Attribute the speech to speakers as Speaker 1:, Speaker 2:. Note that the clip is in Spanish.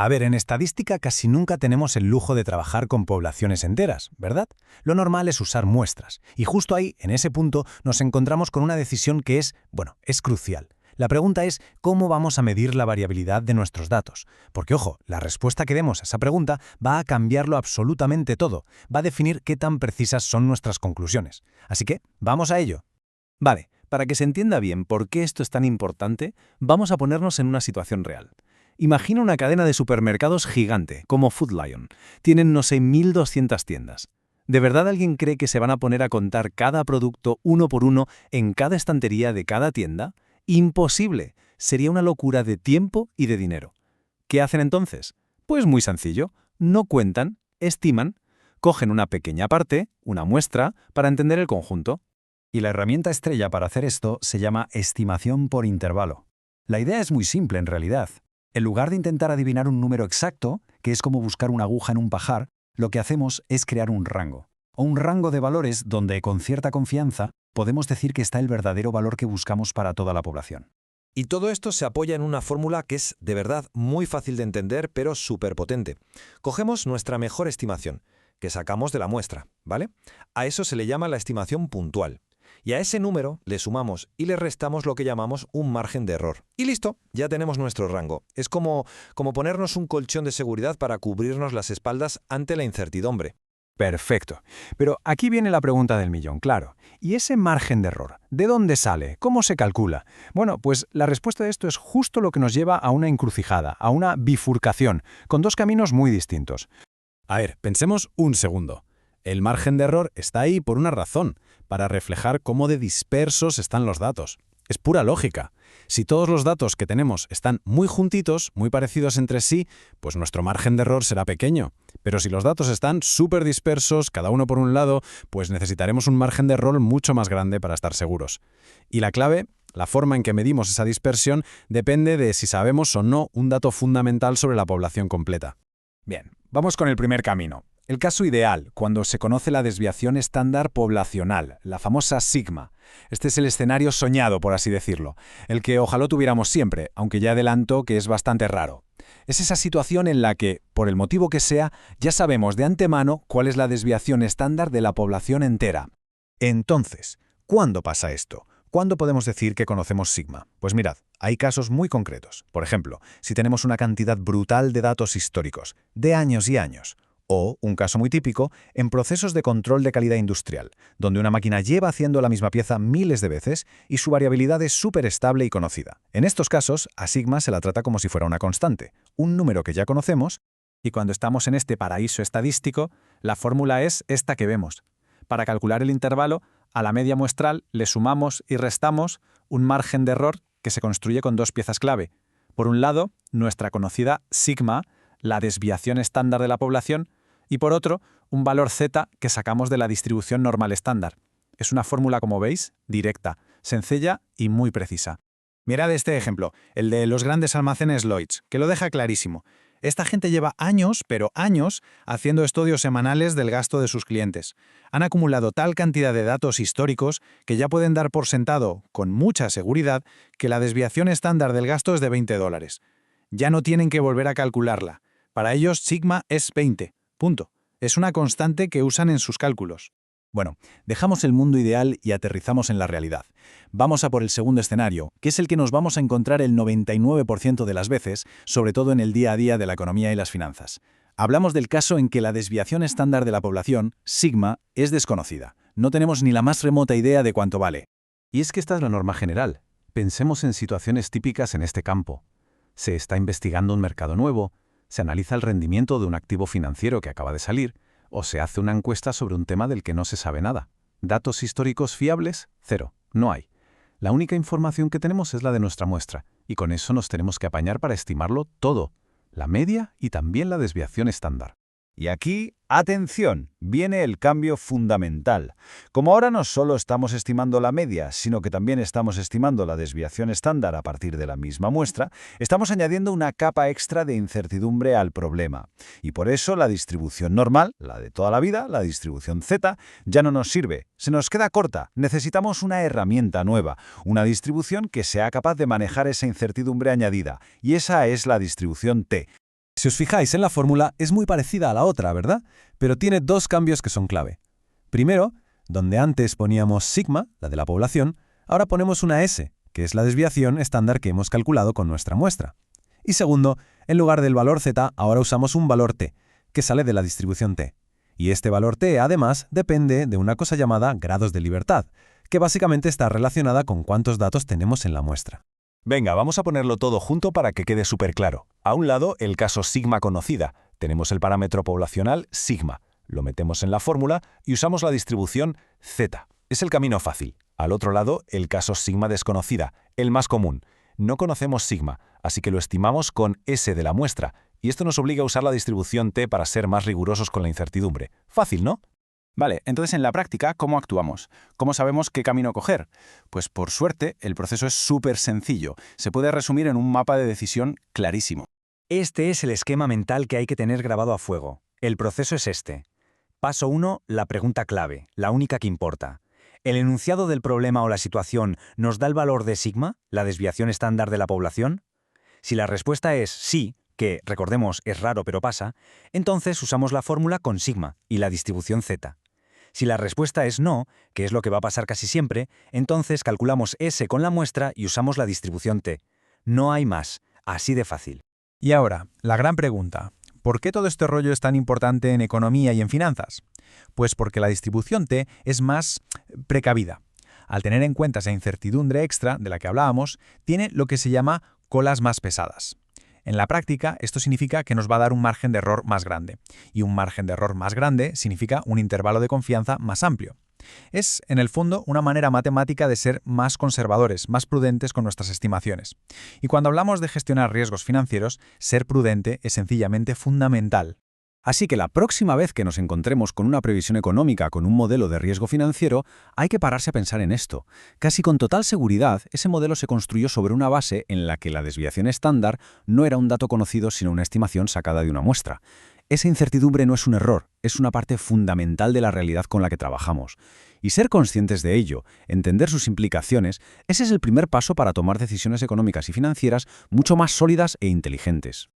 Speaker 1: A ver, en estadística casi nunca tenemos el lujo de trabajar con poblaciones enteras, ¿verdad? Lo normal es usar muestras, y justo ahí, en ese punto, nos encontramos con una decisión que es crucial. La pregunta es, ¿cómo vamos a medir la variabilidad de nuestros datos? Porque, ojo, la respuesta que demos a esa pregunta va a cambiarlo absolutamente todo, va a definir qué tan precisas son nuestras conclusiones. Así que, vamos a ello.
Speaker 2: Vale, para que se entienda bien por qué esto es tan importante, vamos a ponernos en una situación real. Imagina una cadena de supermercados gigante, como Food Lion. Tienen, no sé, 1.200 tiendas. ¿De verdad alguien cree que se van a poner a contar cada producto uno por uno en cada estantería de cada tienda? ¡Imposible! Sería una locura de tiempo y de dinero. ¿Qué hacen entonces? Pues muy sencillo. No cuentan, estiman, cogen una pequeña parte, una muestra, para entender el conjunto.
Speaker 3: Y la herramienta estrella para hacer esto se llama estimación por intervalo. La idea es muy simple en realidad. En lugar de intentar adivinar un número exacto, que es como buscar una aguja en un pajar, lo que hacemos es crear un rango. O un rango de valores donde, con cierta confianza, podemos decir que está el verdadero valor que buscamos para toda la población.
Speaker 4: Y todo esto se apoya en una fórmula que es, de verdad, muy fácil de entender, pero súper potente. Cogemos nuestra mejor estimación, que sacamos de la muestra, ¿vale? A eso se le llama la estimación puntual. Y a ese número le sumamos y le restamos lo que llamamos un margen de error. Y listo, ya tenemos nuestro rango. Es como ponernos un colchón de seguridad para cubrirnos las espaldas ante la incertidumbre.
Speaker 1: Perfecto. Pero aquí viene la pregunta del millón, claro. ¿Y ese margen de error? ¿De dónde sale? ¿Cómo se calcula? Bueno, pues la respuesta de esto es justo lo que nos lleva a una encrucijada, a una bifurcación, con dos caminos muy distintos.
Speaker 2: A ver, pensemos un segundo. El margen de error está ahí por una razón, para reflejar cómo de dispersos están los datos. Es pura lógica. Si todos los datos que tenemos están muy juntitos, muy parecidos entre sí, pues nuestro margen de error será pequeño. Pero si los datos están súper dispersos, cada uno por un lado, pues necesitaremos un margen de error mucho más grande para estar seguros. Y la clave, la forma en que medimos esa dispersión, depende de si sabemos o no un dato fundamental sobre la población completa.
Speaker 1: Bien, vamos con el primer camino. El caso ideal, cuando se conoce la desviación estándar poblacional, la famosa sigma. Este es el escenario soñado, por así decirlo, el que ojalá tuviéramos siempre, aunque ya adelanto que es bastante raro. Es esa situación en la que, por el motivo que sea, ya sabemos de antemano cuál es la desviación estándar de la población entera. Entonces, ¿cuándo pasa esto? ¿Cuándo podemos decir que conocemos sigma? Pues mirad, hay casos muy concretos. Por ejemplo, si tenemos una cantidad brutal de datos históricos, de años y años. O, un caso muy típico, en procesos de control de calidad industrial, donde una máquina lleva haciendo la misma pieza miles de veces y su variabilidad es súper estable y conocida. En estos casos, a sigma se la trata como si fuera una constante, un número que ya conocemos, y cuando estamos en este paraíso estadístico, la fórmula es esta que vemos. Para calcular el intervalo, a la media muestral le sumamos y restamos un margen de error que se construye con dos piezas clave. Por un lado, nuestra conocida sigma, la desviación estándar de la población, y por otro, un valor z que sacamos de la distribución normal estándar. Es una fórmula, como veis, directa, sencilla y muy precisa. Mirad este ejemplo, el de los grandes almacenes Lloyds, que lo deja clarísimo. Esta gente lleva años, pero años, haciendo estudios semanales del gasto de sus clientes. Han acumulado tal cantidad de datos históricos que ya pueden dar por sentado, con mucha seguridad, que la desviación estándar del gasto es de $20. Ya no tienen que volver a calcularla. Para ellos, sigma es 20. Punto. Es una constante que usan en sus cálculos. Bueno, dejamos el mundo ideal y aterrizamos en la realidad. Vamos a por el segundo escenario, que es el que nos vamos a encontrar el 99% de las veces, sobre todo en el día a día de la economía y las finanzas. Hablamos del caso en que la desviación estándar de la población, sigma, es desconocida. No tenemos ni la más remota idea de cuánto vale.
Speaker 2: Y es que esta es la norma general. Pensemos en situaciones típicas en este campo. Se está investigando un mercado nuevo, se analiza el rendimiento de un activo financiero que acaba de salir, o se hace una encuesta sobre un tema del que no se sabe nada. ¿Datos históricos fiables? Cero. No hay. La única información que tenemos es la de nuestra muestra, y con eso nos tenemos que apañar para estimarlo todo, la media y también la desviación estándar.
Speaker 3: Y aquí, atención, viene el cambio fundamental. Como ahora no solo estamos estimando la media, sino que también estamos estimando la desviación estándar a partir de la misma muestra, estamos añadiendo una capa extra de incertidumbre al problema. Y por eso la distribución normal, la de toda la vida, la distribución Z, ya no nos sirve. Se nos queda corta. Necesitamos una herramienta nueva, una distribución que sea capaz de manejar esa incertidumbre añadida. Y esa es la distribución T.
Speaker 2: Si os fijáis en la fórmula, es muy parecida a la otra, ¿verdad? Pero tiene dos cambios que son clave. Primero, donde antes poníamos sigma, la de la población, ahora ponemos una S, que es la desviación estándar que hemos calculado con nuestra muestra. Y segundo, en lugar del valor z, ahora usamos un valor t, que sale de la distribución t. Y este valor t, además, depende de una cosa llamada grados de libertad, que básicamente está relacionada con cuántos datos tenemos en la muestra.
Speaker 1: Venga, vamos a ponerlo todo junto para que quede súper claro. A un lado, el caso sigma conocida. Tenemos el parámetro poblacional sigma. Lo metemos en la fórmula y usamos la distribución z. Es el camino fácil. Al otro lado, el caso sigma desconocida, el más común. No conocemos sigma, así que lo estimamos con S de la muestra, y esto nos obliga a usar la distribución t para ser más rigurosos con la incertidumbre. Fácil, ¿no?
Speaker 5: Vale, entonces en la práctica, ¿cómo actuamos? ¿Cómo sabemos qué camino coger? Pues por suerte, el proceso es súper sencillo. Se puede resumir en un mapa de decisión clarísimo.
Speaker 6: Este es el esquema mental que hay que tener grabado a fuego. El proceso es este. Paso 1, la pregunta clave, la única que importa. ¿El enunciado del problema o la situación nos da el valor de sigma, la desviación estándar de la población? Si la respuesta es sí, que, recordemos, es raro pero pasa, entonces usamos la fórmula con sigma y la distribución z. Si la respuesta es no, que es lo que va a pasar casi siempre, entonces calculamos S con la muestra y usamos la distribución t. No hay más, así de fácil.
Speaker 2: Y ahora, la gran pregunta. ¿Por qué todo este rollo es tan importante en economía y en finanzas? Pues porque la distribución t es más precavida. Al tener en cuenta esa incertidumbre extra de la que hablábamos, tiene lo que se llama colas más pesadas. En la práctica, esto significa que nos va a dar un margen de error más grande. Y un margen de error más grande significa un intervalo de confianza más amplio. Es, en el fondo, una manera matemática de ser más conservadores, más prudentes con nuestras estimaciones. Y cuando hablamos de gestionar riesgos financieros, ser prudente es sencillamente fundamental. Así que la próxima vez que nos encontremos con una previsión económica con un modelo de riesgo financiero, hay que pararse a pensar en esto. Casi con total seguridad, ese modelo se construyó sobre una base en la que la desviación estándar no era un dato conocido sino una estimación sacada de una muestra. Esa incertidumbre no es un error, es una parte fundamental de la realidad con la que trabajamos. Y ser conscientes de ello, entender sus implicaciones, ese es el primer paso para tomar decisiones económicas y financieras mucho más sólidas e inteligentes.